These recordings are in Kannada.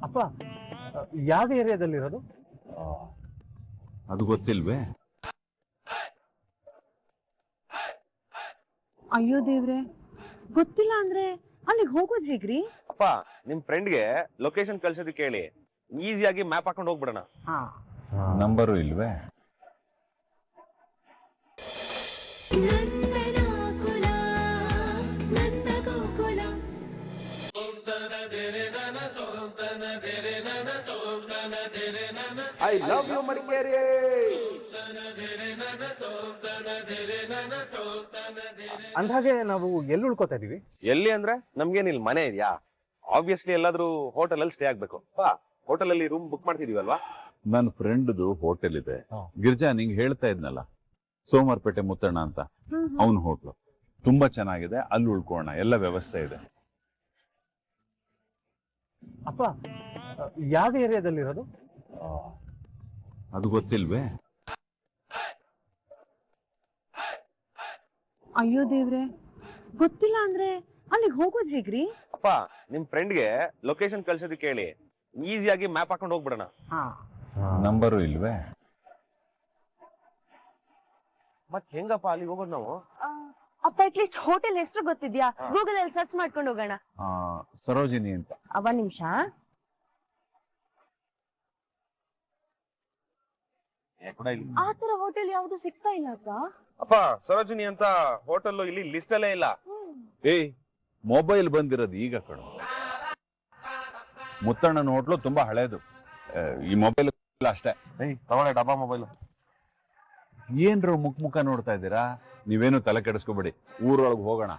ಅಪ್ಪ ಯಾವ ಏರಿಯಾದಲ್ಲಿರೋದು? ಅದು ಗೊತ್ತಿಲ್ವೇ? ಅಯ್ಯೋ ದೇವ್ರೆ, ಗೊತ್ತಿಲ್ಲ ಅಂದ್ರೆ ಅಲ್ಲಿಗೆ ಹೋಗೋದ್ ಹೇಗ್ರಿ? ಅಪ್ಪ ನಿಮ್ ಫ್ರೆಂಡ್ಗೆ ಲೊಕೇಶನ್ ಕಳ್ಸೋದಕ್ಕೆ ಹೇಳಿ, ಈಸಿಯಾಗಿ ಮ್ಯಾಪ್ ಹಾಕೊಂಡು ಹೋಗ್ಬಿಡೋಣ. ನಂಬರು ಇಲ್ವೇ? I love you Madikeri. ಅಂದ್ಹಾಗೆ ನಾವು ಎಲ್ಲಿ ಉಳ್ಕೋತಾ ಇದೀವಿ? ಎಲ್ಲಿ ಅಂದ್ರೆ ನಮ್ಗೇನ್ ಇಲ್ಲಿ ಮನೆ ಇದೆಯಾ? ಆಬ್ವಿಯಸ್ಲಿ ಎಲ್ಲಾದ್ರೂ ಹೋಟೆಲ್ ಅಲ್ಲಿ ಸ್ಟೇ ಆಗ್ಬೇಕು. ಹೋಟೆಲ್ ಅಲ್ಲಿ ರೂಮ್ ಬುಕ್ ಮಾಡ್ತಿದೀವಲ್ವಾ? ನನ್ನ ಫ್ರೆಂಡ್ದು ಹೋಟೆಲ್ ಇದೆ. ಹಾ. ಗಿರ್ಜಾ ನಿಂಗೆ ಹೇಳ್ತಾ ಇದ್ನಲ್ಲ, ಸೋಮವಾರಪೇಟೆ ಮುತ್ತಣ್ಣ ಅಂತ, ಅವನ ಹೋಟ್ಲು ತುಂಬಾ ಚೆನ್ನಾಗಿದೆ. ಅಲ್ಲಿ ಉಳ್ಕೋಣ, ಎಲ್ಲ ವ್ಯವಸ್ಥೆ ಇದೆ. ಅಪ್ಪ ಯಾವ ಏರಿಯಾದಲ್ಲಿರೋದು? ಅದು ಗೊತ್ತಿಲ್ವೇ? ಅಯ್ಯೋ ದೇವ್ರೆ, ಗೊತ್ತಿಲ್ಲ ಅಂದ್ರೆ ಅಲ್ಲಿಗೆ ಹೋಗೋದ್ ಹೇಗ್ರಿ? ಅಪ್ಪ ನಿಮ್ ಫ್ರೆಂಡ್ಗೆ ಲೊಕೇಶನ್ ಕಳ್ಸೋದಕ್ಕೆ ಹೇಳಿ, ಈಸಿಯಾಗಿ ಮ್ಯಾಪ್ ಹಾಕೊಂಡು ಹೋಗ್ಬಿಡೋಣ. ನಂಬರು ಇಲ್ವೇ? ಮತ್ ಹೆಂಗಪ್ಪ ಅಲ್ಲಿ ಹೋಗೋದು ನಾವು? ಅಪ್ಪ ಅಟ್ಲೀಸ್ಟ್ ಹೋಟೆಲ್ ಹೆಸರು ಗೊತ್ತಿದ್ಯಾ? ಗೂಗಲ್ ಅಲ್ಲಿ ಸರ್ಚ್ ಮಾಡ್ಕೊಂಡು ಹೋಗೋಣ. ಸರೋಜಿನಿ ಅಂತ. ಒಂದ್ ನಿಮಿಷ. ಆ ತರ ಹೋಟೆಲ್ ಯಾವ್ದು ಸಿಗ್ತಾ ಇಲ್ಲ ಅಕ್ಕ. ಅಪ್ಪ ಸರೋಜಿನಿ ಅಂತ ಹೋಟೆಲ್ ಇಲ್ಲಿ ಲಿಸ್ಟ್ ಅಲ್ಲೇ ಇಲ್ಲ. ಏಯ್, ಮೊಬೈಲ್ ಬಂದಿರೋದು ಈಗ ಕಣ. ಮುತ್ತಣ್ಣನ ಹೋಟ್ಲು ತುಂಬಾ ಹಳೇದು. ಈ ಮೊಬೈಲ್ ಅಷ್ಟೇ. ತಗೊಳ್ಳೆ ಡಬ್ಬಾ ಮೊಬೈಲ್. ಏನ್ರು ಮುಖ ನೋಡ್ತಾ ಇದ್ದೀರಾ? ನೀವೇನು ತಲೆ ಕೆಡಿಸ್ಕೋಬೇಡಿ, ಊರೊಳಗೆ ಹೋಗೋಣ.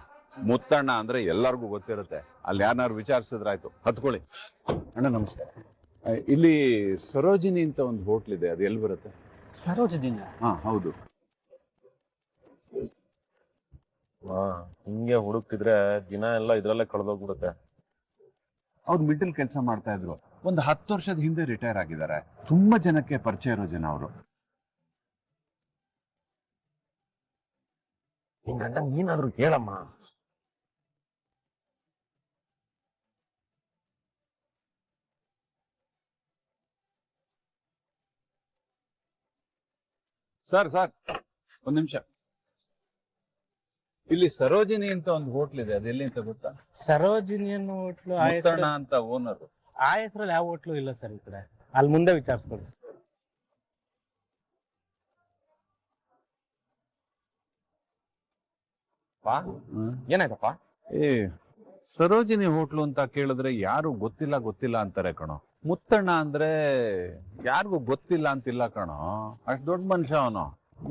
ಮುತ್ತಣ್ಣ ಅಂದ್ರೆ ಎಲ್ಲರಿಗೂ ಗೊತ್ತಿರುತ್ತೆ. ಅಲ್ಲಿ ಯಾರನ್ನಾರು ವಿಚಾರಿಸಿದ್ರಾಯ್ತು. ಹತ್ಕೊಳ್ಳಿ. ಅಣ್ಣ ನಮಸ್ಕಾರ. ಇಲ್ಲಿ ಸರೋಜಿನಿ ಅಂತ ಒಂದು ಹೋಟ್ಲ್ ಇದೆ, ಅದು ಎಲ್ಲಿ ಬರುತ್ತೆ? ಸರೋಜಿನಿ? ಹಾ ಹೌದು. ಹಿಂಗೆ ಹುಡುಕ್ತಿದ್ರೆ ದಿನ ಎಲ್ಲ ಇದ್ರಲ್ಲೇ ಕಳೆದೋಗ್ಬಿಡುತ್ತೆ. ಅವ್ರು ಮಿಡಲ್ ಕೆಲಸ ಮಾಡ್ತಾ ಇದ್ರು. ಒಂದು 10 ವರ್ಷದ ಹಿಂದೆ ರಿಟೈರ್ ಆಗಿದ್ದಾರೆ. ತುಂಬಾ ಜನಕ್ಕೆ ಪರಿಚಯ ಇರೋ ಜನ ಅವರು. ನಿನ್ ಗಂಡ ನೀನಾದ್ರೂ ಹೇಳಮ್ಮ. ಸರ್ ಒಂದ್ ನಿಮಿಷ. ಇಲ್ಲಿ ಸರೋಜಿನಿ ಅಂತ ಒಂದು ಹೋಟ್ಲ್ ಇದೆ, ಅದೆಲ್ಲಿ ಅಂತ ಗೊತ್ತಾ? ಸರೋಜಿನಿ ಅನ್ನೋ ಹೋಟ್ಲು ಮುತ್ತಣ್ಣ ಅಂತ ಓನರ್. ಆ ಹೆಸರಲ್ಲಿ ಯಾವ ಹೋಟ್ಲು ಇಲ್ಲ ಸರ್ ಈ ಕಡೆ. ಅಲ್ಲಿ ಮುಂದೆ ವಿಚಾರಿಸ್ಕೊಳ್ಳಿ. ಏನಾಯ್ತಪ್ಪ? ಏ, ಸರೋಜಿನಿ ಹೋಟ್ಲು ಅಂತ ಕೇಳಿದ್ರೆ ಯಾರು ಗೊತ್ತಿಲ್ಲ ಅಂತಾರೆ ಕಣೋ. ಮುತ್ತಣ್ಣ ಅಂದ್ರೆ ಯಾರಿಗೂ ಗೊತ್ತಿಲ್ಲ ಅಂತಿಲ್ಲ ಕಣೋ. ಅಷ್ಟ್ ದೊಡ್ಡ ಮನುಷ್ಯ ಅವನು.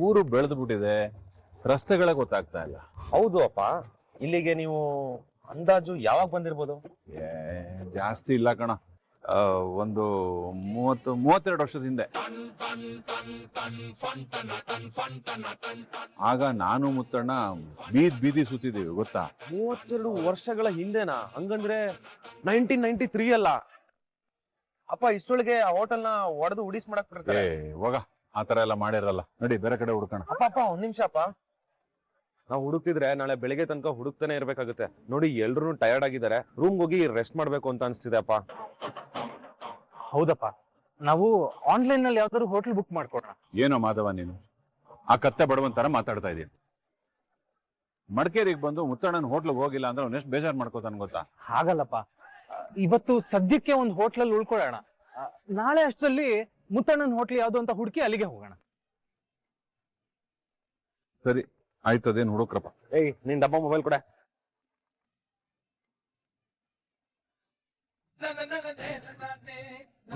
ಊರು ಬೆಳೆದು ಬಿಟ್ಟಿದೆ, ರಸ್ತೆಗಳೇ ಗೊತ್ತಾಗ್ತಾ ಇಲ್ಲ. ಹೌದು ಅಪ್ಪ. ಇಲ್ಲಿಗೆ ನೀವು ಅಂದಾಜು ಯಾವಾಗ ಬಂದಿರ್ಬೋದು? ಜಾಸ್ತಿ ಇಲ್ಲ ಕಣ, ಒಂದು 32 ವರ್ಷದ ಹಿಂದೆ. ಆಗ ನಾನು ಮುತ್ತಣ್ಣ ಬೀದಿ ಸುತ್ತಿದ್ದೀವಿ, ಗೊತ್ತಾ? 32 ವರ್ಷಗಳ ಹಿಂದೆನಾ? ಹಂಗಂದ್ರೆ 1993 ಅಲ್ಲ ಅಪ್ಪ. ಇಷ್ಟೊಳಗೆ ಆ ಹೋಟೆಲ್ನ ಒಡೆದು ಉಡಿಸ್ ಮಾಡಕ್ ಬಿಡ್ತಾರೆ. ಹೋಗ, ಆತರ ಎಲ್ಲ ಮಾಡಿರಲ್ಲ. ನಡಿ ಬೇರೆ ಕಡೆ ಹುಡ್ಕೋಣ. ಅಪ್ಪ ಒಂದ್ ನಿಮಿಷ ಅಪ್ಪ. ನಾವು ಹುಡುಕ್ತಿದ್ರೆ ನಾಳೆ ಬೆಳಿಗ್ಗೆ ತನಕ ಹುಡುಕ್ತಾನೆ ಇರ್ಬೇಕಾಗುತ್ತೆ. ನೋಡಿ ಎಲ್ರು ಟಯರ್ಡ್ ಆಗಿದ್ದಾರೆ, ರೂಮ್ ಹೋಗಿ ರೆಸ್ಟ್ ಮಾಡ್ಬೇಕು ಅಂತ ಅನ್ಸ್ತಿದೆ ಅಪ್ಪ. ಹೌದಪ್ಪ, ನಾವು ಆನ್ಲೈನ್ ನಲ್ಲಿ ಯಾವ್ದಾದ್ರು ಹೋಟೆಲ್ ಬುಕ್ ಮಾಡ್ಕೊಡೋಣ. ಏನೋ ಮಾಧವ, ನೀನು ಆ ಕತ್ತೆ ಬಡವಂತರ ಮಾತಾಡ್ತಾ ಇದೀನಿ. ಮಡಿಕೇರಿಗೆ ಬಂದು ಮುತ್ತಣ್ಣನ ಹೋಟ್ಲಿಗೆ ಹೋಗಿಲ್ಲ ಅಂದ್ರೆ ಅವ್ನು ಎಷ್ಟು ಬೇಜಾರು ಮಾಡ್ಕೋತಾನ ಗೊತ್ತಾ? ಹಾಗಲ್ಲಪ್ಪ, ಇವತ್ತು ಸದ್ಯಕ್ಕೆ ಒಂದು ಹೋಟ್ಲಲ್ಲಿ ಉಳ್ಕೊಳ್ಳೋಣ. ನಾಳೆ ಅಷ್ಟರಲ್ಲಿ ಮುತ್ತಣ್ಣನ ಹೋಟ್ಲ್ ಯಾವ್ದು ಅಂತ ಹುಡುಕಿ ಅಲ್ಲಿಗೆ ಹೋಗೋಣ. ಸರಿ ಆಯ್ತು, ಅದೇನು ಹುಡುಕ್ರಪ್ಪ. ಏಯ್, ನಿನ್ ಡಬ್ಬಾ ಮೊಬೈಲ್ ಕೂಡ.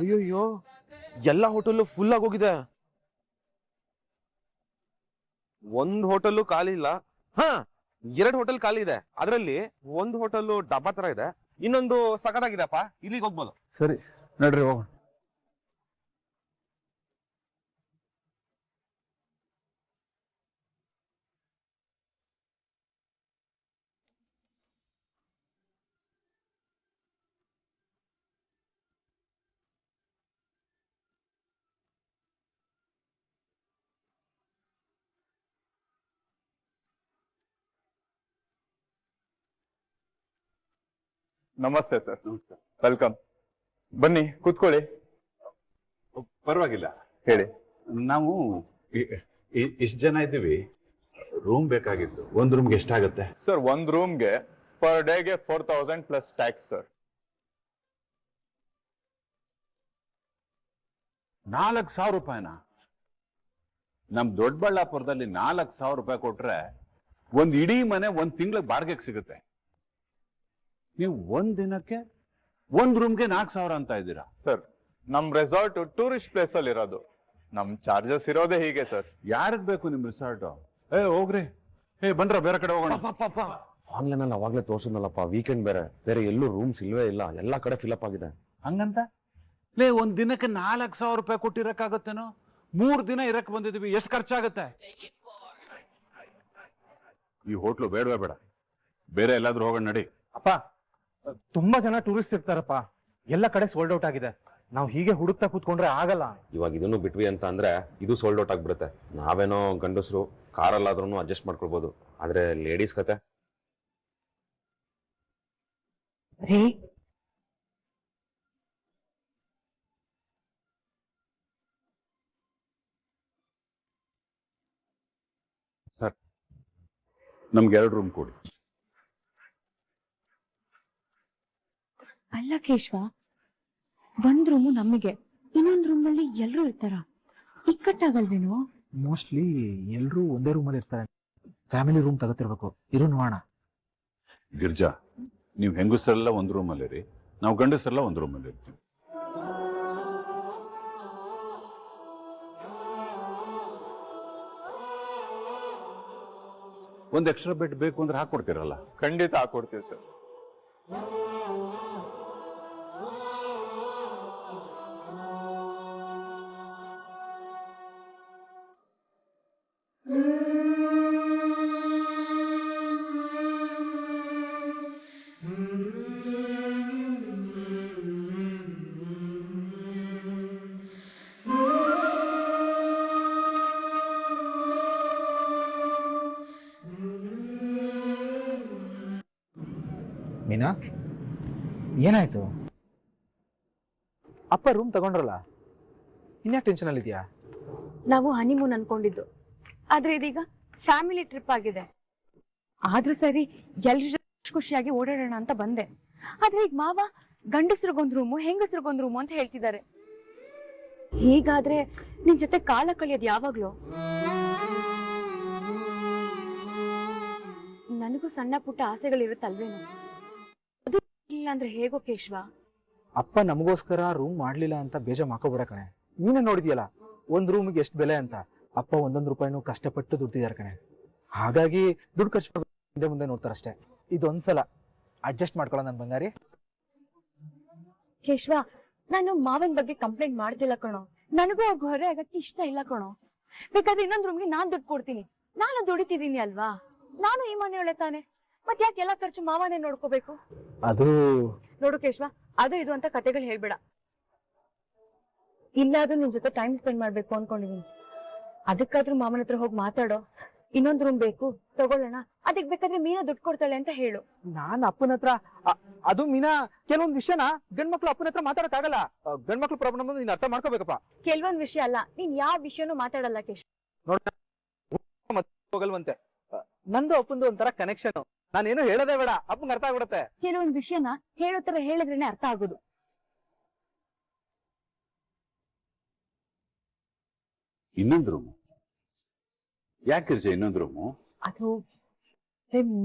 ಅಯ್ಯಯ್ಯೋ, ಎಲ್ಲ ಹೋಟೆಲ್ ಫುಲ್ ಆಗೋಗಿದೆ. ಒಂದ್ ಹೋಟೆಲ್ ಖಾಲಿ ಇಲ್ಲ. 2 ಹೋಟೆಲ್ ಖಾಲಿ ಇದೆ. ಅದರಲ್ಲಿ ಒಂದು ಹೋಟೆಲ್ ಡಬ್ಬಾ ತರ ಇದೆ, ಇನ್ನೊಂದು ಸಖತ್ತಾಗಿದೆಪ್ಪ. ಇಲ್ಲಿಗೆ ಹೋಗ್ಬೋದು. ಸರಿ ನಡ್ರಿ ಹೋಗೋಣ. ನಮಸ್ತೆ ಸರ್. ವೆಲ್ಕಮ್. ಬನ್ನಿ ಕೂತ್ಕೊಳ್ಳಿ. ಪರವಾಗಿಲ್ಲ, ಹೇಳಿ. ನಾವು ಇಷ್ಟು ಜನ ಇದ್ದೀವಿ, ರೂಮ್ ಬೇಕಾಗಿತ್ತು. ಒಂದು ರೂಮ್ಗೆ ಎಷ್ಟಾಗುತ್ತೆ? ಸರ್, ಒಂದ್ ರೂಮ್ಗೆ ಪರ್ ಡೇಗೆ 4000 ಪ್ಲಸ್ ಟ್ಯಾಕ್ಸ್ ಸರ್. 4,000 ರೂಪಾಯಿನಾ? ನಮ್ ದೊಡ್ಡಬಳ್ಳಾಪುರದಲ್ಲಿ 4,000 ರೂಪಾಯಿ ಕೊಟ್ರೆ ಒಂದ್ ಇಡೀ ಮನೆ ಒಂದ್ ತಿಂಗಳಿಗೆ ಬಾಡಿಗೆಗೆ ಸಿಗುತ್ತೆ. ನೀವು ಒಂದ್ ದಿನಕ್ಕೆ ಒಂದ್ ರೂಮ್ಗೆ 4,000 ಅಂತ ಇದ್ದೀರಾ? ಸರ್, ನಮ್ ರೆಸಾರ್ಟ್ ಟೂರಿಸ್ಟ್ ಪ್ಲೇಸ್ ಅಲ್ಲಿ ಇರೋದು. ನಮ್ ಚಾರ್ಜಸ್ ಇರೋದೇ ಹೀಗೆ ಸರ್. ಯಾರಿಗ್ ಬೇಕು ನಿಮ್ ರಿಸಾರ್ಟ್? ಹೋಗ್ರಿ, ಬನ್ರ ಬೇರೆ ಕಡೆ ಹೋಗೋಣ. ಆನ್ಲೈನ್ ಅವಾಗ್ಲೇ ತೋರ್ಸಿದ್ನಲ್ಲಪ್ಪ, ವೀಕೆಂಡ್ ಬೇರೆ ಎಲ್ಲೂ ರೂಮ್ಸ್ ಇಲ್ವೇ ಇಲ್ಲ, ಎಲ್ಲಾ ಕಡೆ ಫಿಲಪ್ ಆಗಿದೆ. ಹಂಗಂತ ಒಂದ್ ದಿನಕ್ಕೆ 4,000 ರೂಪಾಯಿ ಕೊಟ್ಟಿರಕ್ಕಾಗತ್ತೇನೋ? 3 ದಿನ ಇರಕ್ ಬಂದಿದೀವಿ, ಎಷ್ಟು ಖರ್ಚಾಗತ್ತೆ? ಈ ಹೋಟ್ಲು ಬೇಡವೇ ಬೇಡ, ಬೇರೆ ಎಲ್ಲಾದ್ರೂ ಹೋಗೋಣ ನಡಿ. ಅಪ್ಪ, ತುಂಬಾ ಜನ ಟೂರಿಸ್ಟ್ ಇರ್ತಾರಪ್ಪ, ಎಲ್ಲ ಕಡೆ ಸೋಲ್ಡ್ ಔಟ್ ಆಗಿದೆ. ನಾವು ಹೀಗೆ ಹುಡುಕ್ತಾ ಕೂತ್ಕೊಂಡ್ರೆ ಆಗಲ್ಲ. ಇವಾಗ ಇದನ್ನು ಬಿಟ್ವಿ ಅಂತ ಅಂದ್ರೆ ಇದು ಸೋಲ್ಡ್ ಔಟ್ ಆಗ್ಬಿಡುತ್ತೆ. ನಾವೇನೋ ಗಂಡಸರು ಕಾರಲ್ಲಾದ್ರೂ ಅಡ್ಜಸ್ಟ್ ಮಾಡ್ಕೊಳ್ಬಹುದು, ಆದ್ರೆ ಲೇಡೀಸ್ ಕತೆ. ರೀ, ಸರ್, ನಮ್ಗೆ 2 ರೂಮ್ ಕೊಡಿ. ಅಲ್ಲ ಕೇಶವ, ಒಂದ್ ರೂಮು ನಮಗೆ, ಇನ್ನೊಂದ್ ರೂಮ್ ಅಲ್ಲಿ ಎಲ್ರು ಇರ್ತಾರ, ಇಕ್ಕಟ್ಟಾಗಲ್ವೇನೋ? ಮೋಸ್ಟ್ಲಿ ಎಲ್ರೂ ಒಂದೇ ರೂಮಲ್ಲಿ ಇರ್ತಾರೆ. ಫ್ಯಾಮಿಲಿ ರೂಮ್ ತಗೋತಿರ್ಬೇಕು. ಇರು ನೋಡೋಣ. ಗಿರ್ಜಾ, ನೀವು ಹೆಂಗಸರೆಲ್ಲ ಒಂದು ರೂಮಲ್ಲಿ ಇರಿ, ನಾವು ಗಂಡಸರೆಲ್ಲ ಒಂದು ರೂಮಲ್ಲಿ ಇರ್ತೀವಿ. ಒಂದು ಎಕ್ಸ್ಟ್ರಾ ಬೆಡ್ ಬೇಕು ಅಂದ್ರೆ ಹಾಕೊಡ್ತೀರಲ್ಲ? ಖಂಡಿತ ಹಾಕೊಡ್ತೀವಿ ಸರ್. ಮೀನಾ, ಏನಾಯ್ತು? ಅಪ್ಪ ರೂಮ್ ತಗೊಂಡ್ರಲ್ಲ, ಇನ್ಯಾಕೆ ಟೆನ್ಷನ್ ಅಲ್ಲಿ ಇದೆಯಾ? ನಾವು ಹನಿಮೂನ್ ಅನ್ಕೊಂಡಿದ್ದು, ಆದ್ರೆ ಇದೀಗ ಫ್ಯಾಮಿಲಿ ಟ್ರಿಪ್ ಆಗಿದೆ. ಆದ್ರೂ ಸರಿ, ಎಲ್ರ ಜೊತೆ ಖುಷಿಯಾಗಿ ಓಡಾಡೋಣ ಅಂತ ಬಂದೆ. ಆದ್ರೆ ಈಗ ಮಾವ ಗಂಡಸ್ರಿಗೊಂದ್ ರೂಮು ಹೆಂಗಸ್ರಿಗೊಂದ್ ರೂಮು ಅಂತ ಹೇಳ್ತಿದ್ದಾರೆ. ಹೀಗಾದ್ರೆ ನಿನ್ ಜೊತೆ ಕಾಲ ಕಳಿಯೋದು ಯಾವಾಗ್ಲೂ? ನನಗೂ ಸಣ್ಣ ಪುಟ್ಟ ಆಸೆಗಳಿರುತ್ತಲ್ವೇನೋ, ಅದು ಇಲ್ಲ ಅಂದ್ರೆ ಹೇಗೋ ಕೇಶವ? ಅಪ್ಪ ನಮಗೋಸ್ಕರ ರೂಮ್ ಮಾಡ್ಲಿಲ್ಲ ಅಂತ ಬೇಜಾರ್ ಮಾಡ್ಕೋಬೇಡ ಕಣೆ. ನೀನೇ ನೋಡಿದ್ಯಲ್ಲ ಒಂದ್ ರೂಮ್ಗೆ ಎಷ್ಟು ಬೆಲೆ ಅಂತ. ಅಪ್ಪ ಒಂದೊಂದು ರೂಪಾಯಿನೂ ಕಷ್ಟಪಟ್ಟು ದುಡ್ದಿದ್ದಾರೆ ಕಣೆ. ಹಾಗಾಗಿ ದುಡ್ಡು ಖರ್ಚು ಹಿಂದೆ ಮುಂದೆ ನೋಡ್ತಾರಷ್ಟೇ. ಇದೊಂದ್ಸಲ ಅಡ್ಜಸ್ಟ್ ಮಾಡ್ಕೊಳ್ಳೋ ನನ್ ಬಂಗಾರಿ. ಕೇಶವ, ನಾನು ಮಾವನ್ ಬಗ್ಗೆ ಕಂಪ್ಲೇಂಟ್ ಮಾಡ್ತಿಲ್ಲ ಕಣೋ. ನನಗೂ ಅವ್ರಿಗೆ ಹೊರೆ ಆಗಕ್ಕೆ ಇಷ್ಟ ಇಲ್ಲ ಕಣೋ. ಬೇಕಾದ್ರೆ ಇನ್ನೊಂದ್ ರೂಮ್ಗೆ ನಾನ್ ದುಡ್ಡು ಕೊಡ್ತೀನಿ. ನಾನು ದುಡಿತಿದ್ದೀನಿ ಅಲ್ವಾ? ನಾನು ಈ ಮನೆಯೊಳೆ ತಾನೆ, ಮತ್ತೆ ಯಾಕೆ ಎಲ್ಲಾ ಖರ್ಚು ಮಾವನೇ ನೋಡ್ಕೋಬೇಕು? ಅದು ನೋಡು ಕೇಶವ, ಅದು ಇದು ಅಂತ ಕತೆಗಳು ಹೇಳ್ಬೇಡ. ಇಲ್ಲಾದ್ರೂ ನಿನ್ ಜೊತೆ ಟೈಮ್ ಸ್ಪೆಂಡ್ ಮಾಡ್ಬೇಕು ಅನ್ಕೊಂಡಿದೀನಿ. ಅದಕ್ಕಾದ್ರೂ ಮಾವನ ಹತ್ರ ಹೋಗಿ ಮಾತಾಡೋ. ಇನ್ನೊಂದ್ ರೂಮ್ ಬೇಕು ತಗೊಳ್ಳೋಣ, ಅದಕ್ ಬೇಕಾದ್ರೆ ಮೀನಾ ದುಡ್ಡು ಕೊಡ್ತಾಳೆ ಅಂತ ಹೇಳು. ನಾನ್ ಅಪ್ಪನ ಹತ್ರ ಅದು ಮೀನಾ, ಕೆಲವೊಂದ್ ವಿಷಯನ ಗಂಡ್ಮಕ್ಳು ಅಪ್ಪನ ಹತ್ರ ಮಾತಾಡಕ್ ಆಗಲ್ಲ. ಗಂಡ್ಮಕ್ಳು ಪ್ರಾಬ್ಲಮ್ ನೀನ್ ಅರ್ಥ ಮಾಡ್ಕೋಬೇಕಪ್ಪ. ಕೆಲವೊಂದ್ ವಿಷಯ ಅಲ್ಲ, ನೀನ್ ಯಾವ ವಿಷಯನೂ ಮಾತಾಡಲ್ಲ ಕೇಶವ. ಹೋಗಲ್ವಂತೆ. ನಂದು ಅಪ್ಪಂದು ಒಂಥರ ಕನೆಕ್ಷನ್. ನಾನೇನು ಹೇಳೋದೇ ಬೇಡ, ಅಪ್ಪಂಗೆ ಅರ್ಥ ಆಗ್ಬಿಡುತ್ತೆ. ಕೆಲವೊಂದ್ ವಿಷಯನ ಹೇಳೋ ತರ ಹೇಳಿದ್ರೇನೆ ಅರ್ಥ ಆಗೋದು. ಇನ್ನೊಂದು ರೂಮು ಯಾಕೆ ಇನ್ನೊಂದು ರೂಮು? ಅದು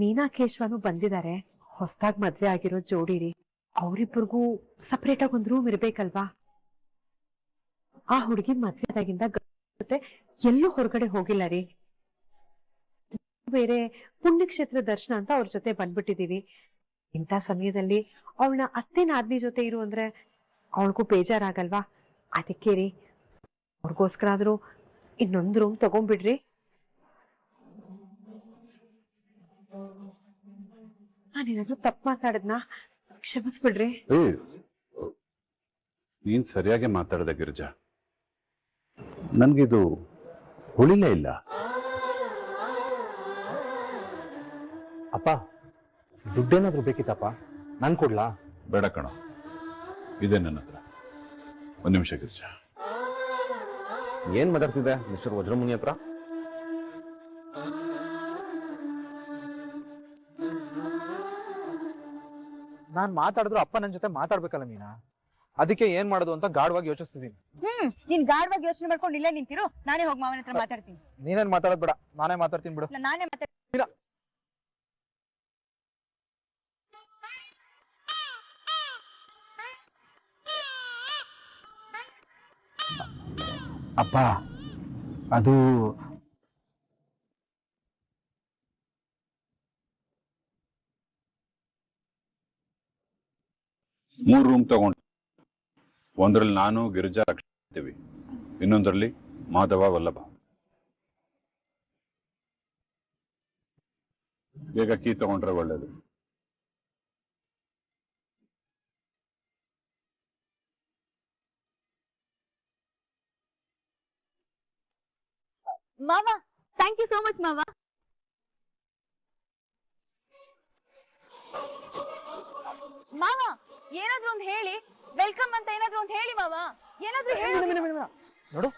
ಮೀನಾ ಕೇಶವನು ಬಂದಿದ್ದಾರೆ, ಹೊಸದಾಗಿ ಮದ್ವೆ ಆಗಿರೋ ಜೋಡಿರಿ. ಅವರಿಬ್ಬರಿಗೂ ಸಪರೇಟ್ ಆಗಿ ಒಂದ್ ರೂಮ್ ಇರ್ಬೇಕಲ್ವಾ? ಆ ಹುಡುಗಿ ಮದ್ವೆ ಆದಾಗಿಂದ ಜೊತೆ ಎಲ್ಲೂ ಹೊರಗಡೆ ಹೋಗಿಲ್ಲ ರೀ. ಬೇರೆ ಪುಣ್ಯಕ್ಷೇತ್ರ ದರ್ಶನ ಅಂತ ಅವ್ರ ಜೊತೆ ಬಂದ್ಬಿಟ್ಟಿದೀವಿ. ಇಂಥ ಸಮಯದಲ್ಲಿ ಅವಳನ್ನ ಅತ್ತೆ ನಾದ್ನಿ ಜೊತೆ ಇರು ಅಂದ್ರೆ ಅವಳಿಗೂ ಬೇಜಾರಾಗಲ್ವಾ? ಅದಕ್ಕೆ ರೀ, ಅವ್ರಿಗೋಸ್ಕರ ಆದ್ರೂ ಇನ್ನೊಂದು ರೂಮ್ ತಗೊಂಡ್ಬಿಡ್ರಿ. ನಾನೇನಾದ್ರೂ ತಪ್ಪು ಮಾತಾಡದ್ನಾ? ಕ್ಷಮಿಸ್ಬಿಡ್ರಿ. ನೀನ್ ಸರಿಯಾಗಿ ಮಾತಾಡದೆ ಗಿರಿಜಾ, ನನ್ಗಿದು ಹೊಳಿಲೇ ಇಲ್ಲ. ಅಪ್ಪ, ದುಡ್ಡೇನಾದ್ರೂ ಬೇಕಿತ್ತಪ್ಪ, ನಾನ್ ಕೊಡ್ಲಾ? ಬೇಡ ಕಣ, ಇದೆ ನನ್ನ ಹತ್ರ. ಒಂದು ನಿಮಿಷ ಗಿರ್ಜ. ಏನ್ ಮಾತಾಡ್ತಿದೆ ಮಿಸ್ಟರ್ ವಜ್ರಮುನಿ ಹತ್ರ? ನಾನ್ ಮಾತಾಡಿದ್ರು ಅಪ್ಪ ನನ್ ಜೊತೆ ಮಾತಾಡ್ಬೇಕಲ್ಲ ಮೀನಾ, ಅದಕ್ಕೆ ಏನ್ ಮಾಡೋದು ಅಂತ ಗಾಢವಾಗಿ ಯೋಚಿಸ್ತಿದ್ದೀನಿ. ನೀನ್ ಗಾಢವಾಗಿ ಯೋಚನೆ ಮಾಡ್ಕೊಂಡು ಇಲ್ಲೇ ನಿಂತಿರು, ನಾನೇ ಹೋಗಿ ಮಾವನ ಹತ್ರ ಮಾತಾಡ್ತೀನಿ. ನೀನೇನ್ ಮಾತಾಡೋದ್ ಬೇಡ, ನಾನೇ ಮಾತಾಡ್ತೀನಿ ಬಿಡು. ನಾನೇ ಮಾತಾಡ್ತೀನಿ. ಅಪ್ಪ ಅದು 3 ರೂಮ್ ತಗೊಂಡು, ಒಂದ್ರಲ್ಲಿ ನಾನು ಗಿರಿಜಾ ಇರ್ತೀವಿ, ಇನ್ನೊಂದರಲ್ಲಿ ಮಾಧವ ವಲ್ಲಭ. ಬೇಗ ಕೀ ತಗೊಂಡ್ರೆ ಒಳ್ಳೇದು. ಮಾವ, ಥ್ಯಾಂಕ್ ಯು ಸೋ ಮಚ್ ಮಾವ. ಮಾವ, ಏನಾದ್ರೂ ಒಂದು ಹೇಳಿ, ವೆಲ್ಕಮ್ ಅಂತ ಏನಾದ್ರೂ ಒಂದು ಹೇಳಿ ಮಾವ, ಏನಾದ್ರೂ ಹೇಳಿ. ನೋಡು,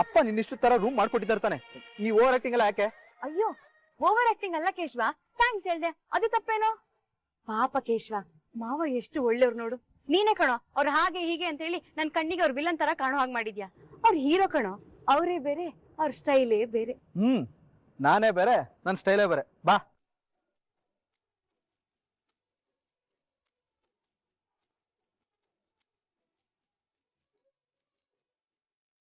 ಅಪ್ಪ ನಿನ್ನಿಷ್ಟು ತರ ರೂಮ್ ಮಾಡ್ಕೊಟ್ಟಿದ್ದಾರೆ ತಾನೆ, ಈ ಓವರ್ ಆಕ್ಟಿಂಗ್ ಎಲ್ಲ ಯಾಕೆ? ಅಯ್ಯೋ, ಓವರ್ ಆಕ್ಟಿಂಗ್ ಅಲ್ಲ ಕೇಶವ, ಥ್ಯಾಂಕ್ಸ್ ಹೇಳ್ದೆ, ಅದು ತಪ್ಪೇನೋ? ಪಾಪ ಕೇಶವ, ಮಾವ ಎಷ್ಟು ಒಳ್ಳೆಯವ್ರು ನೋಡು. ನೀನೇ ಕಣೋ ಅವ್ರು ಹಾಗೆ ಹೀಗೆ ಅಂತ ಹೇಳಿ ನನ್ ಕಣ್ಣಿಗೆ ಅವ್ರ ವಿಲನ್ ತರ ಕಾಣೋ ಹಾಗೆ ಮಾಡಿದ್ಯಾ. ಅವ್ರ ಹೀರೋ ಕಣೋ, ಅವರೇ ಬೇರೆ, ಅವ್ರ ಸ್ಟೈಲೇ ಬೇರೆ. ನಾನೇ ಬೇರೆ, ನನ್ ಸ್ಟೈಲೇ ಬೇರೆ. ಬಾ